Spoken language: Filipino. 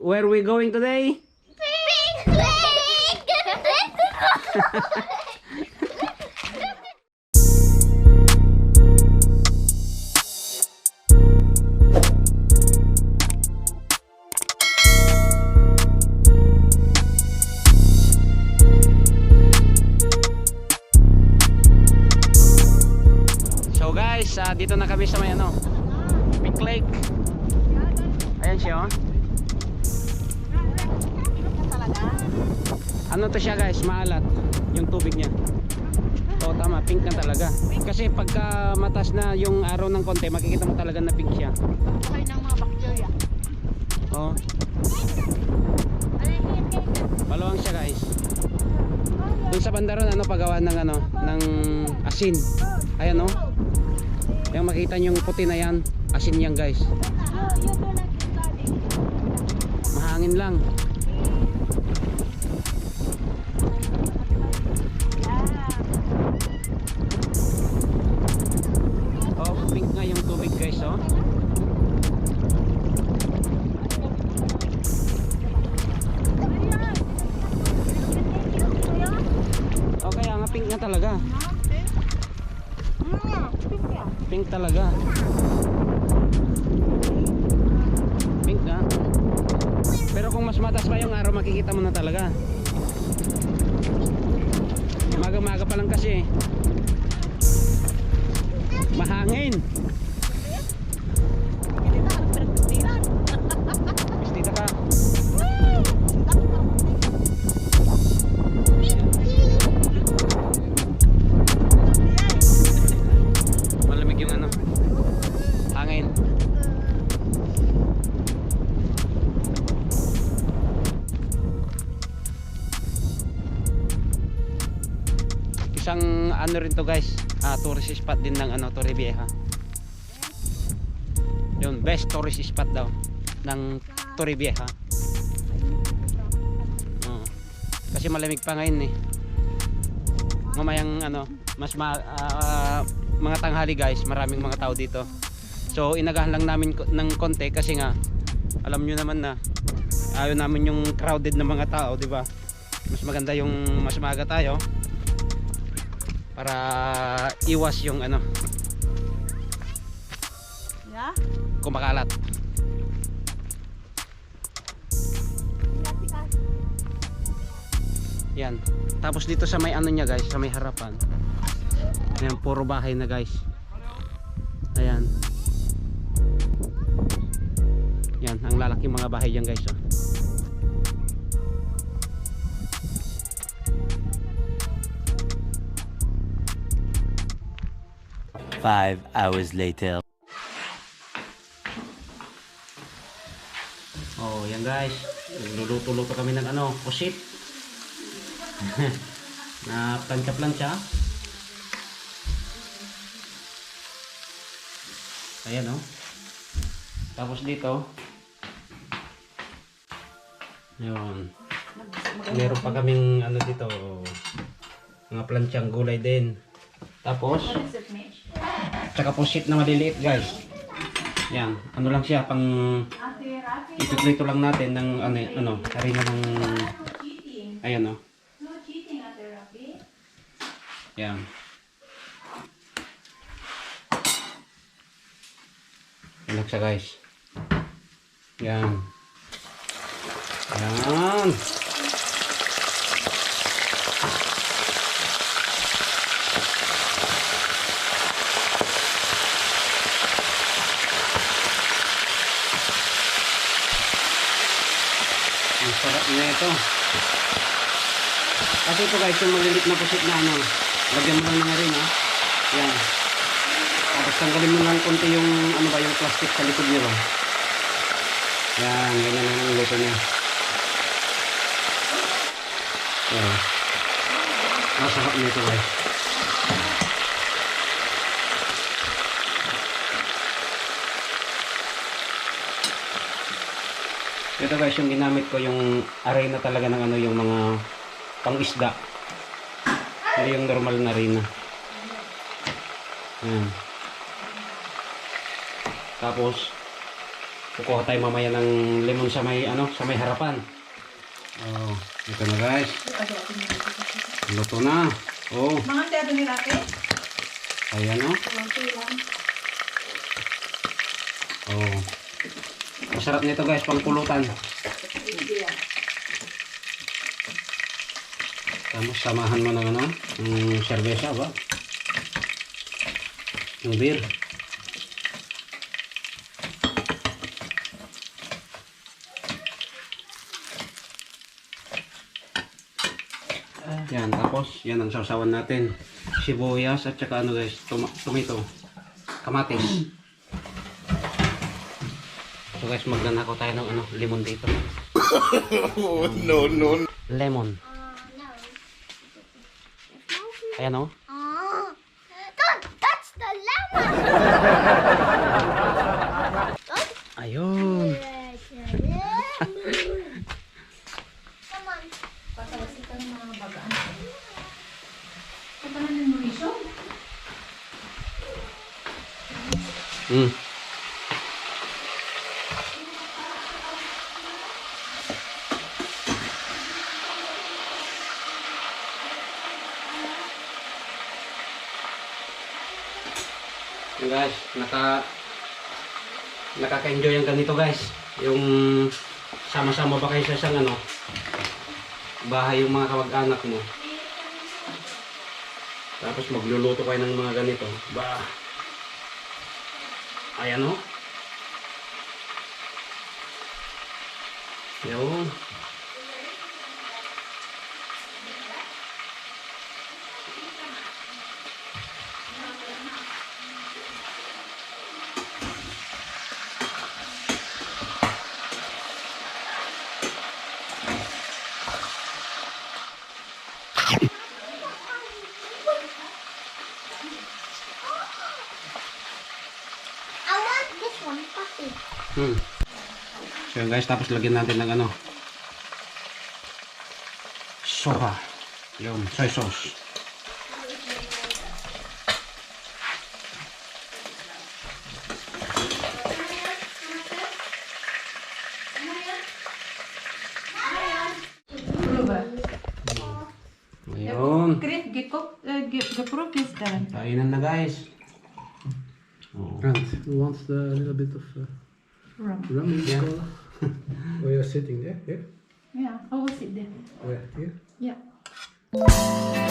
where we going today? So guys, dito na kami sa may ano, Pink Lake. Ayan siya oh. Ano to siya guys, maalat yung tubig niya. So tama, pink na talaga. Kasi pagka matas na yung araw ng konti, makikita mo talaga na pink siya. Okay ng mga bacteria. Oh. Maluwang siya guys. Dun sa bandaron ano pagawa ng ano, ng asin. Ayan oh. Yung makita niyo yung puti na yan, asin yan guys. Mahangin lang. Oh, pink nga yung tubig guys oh. Oh, kaya nga pink nga talaga. Pink talaga. Pink nga. Pero kung mas matas pa yung araw, makikita mo na talaga. Maga-maga pa lang kasi. Mahangin. Pistita ka. Malamig yung ano, hangin. Isang ano rin to guys, tourist spot din ng ano, Torrevieja. Yun, best tourist spot daw ng Torrevieja. Kasi malamig pa ngayon eh. Mamayang ano, mga tanghali guys, maraming mga tao dito. So inagahan lang namin ng konti kasi nga alam nyo naman na ayaw namin yung crowded na mga tao, di ba? Mas maganda yung mas maaga tayo para iwas yung ano, kumakalat. Yan. Tapos dito sa may ano niya guys, sa may harapan. Ayan, puro bahay na guys. Ayan. Yan, ang lalaking mga bahay yan guys oh. 5 hours later. Oh, yan guys. Luluto-luto kami ng ano, pusit. Na plancha-plancha. Ayan oh. Tapos dito. Yun. Meron pa kaming ano dito, mga planchang gulay din. Tapos tsaka pusit na maliliit guys. Yan, ano lang siya pang itutrito lang natin ng ano, harina ng ayan oh. Yan. Yan siya guys. Yan. Yan. Ang sarap na ito. Kasi ito guys, yung malilit na pusit na ano, lagyan mo lang ng harina. Yan. Tapos tanggalin mo lang konti yung ano ba, yung plastic sa likod niya ba. Yan, ganyan lang ang luto niya. Yan. Ang sarap na ito guys. Ito guys, yung ginamit ko yung arena talaga ng ano, yung mga pang-isda. Hindi yung normal na arena. Ayan. Tapos Kukuha tayo mamaya ng lemon sa may ano, sa may harapan. Oh, ito na guys. Luto na. Oh, Mga tedo ni Rafi? ayan oh. Okay lang. Oh. Masarap nito guys, pangpulutan. Tapos samahan mo ng ano, ng serbesa ba? Ng beer. Yan, tapos yan ang sausawan natin. Sibuyas at saka ano guys, tomato, kamatis. So guys, magnanakaw tayo ng ano, lemon dito. No. Lemon. Ayan o. Oh, don't touch the lemon! Ayun. Come on. Patalasikan ng mga bagaan. Ito na ng Mauricio? Mm. Yun guys, nakaka-enjoy ang ganito guys. Yung sama-sama ba kayo sa isang ano, bahay yung mga kamag-anak mo. Tapos magluluto kayo ng mga ganito. Ba. Ayan o. Yun. I want this one, puppy. So yun guys, tapos lagyan natin ng ano, soha. Yun, soy sauce. Proba. Ayun. Krit, gikop, gaprop is done. Kainan na guys. Oh. And who wants a little bit of Rum. rum in Yeah. the cola? Oh, you're sitting there? Here? Yeah, I will sit there. Where? Here? Yeah.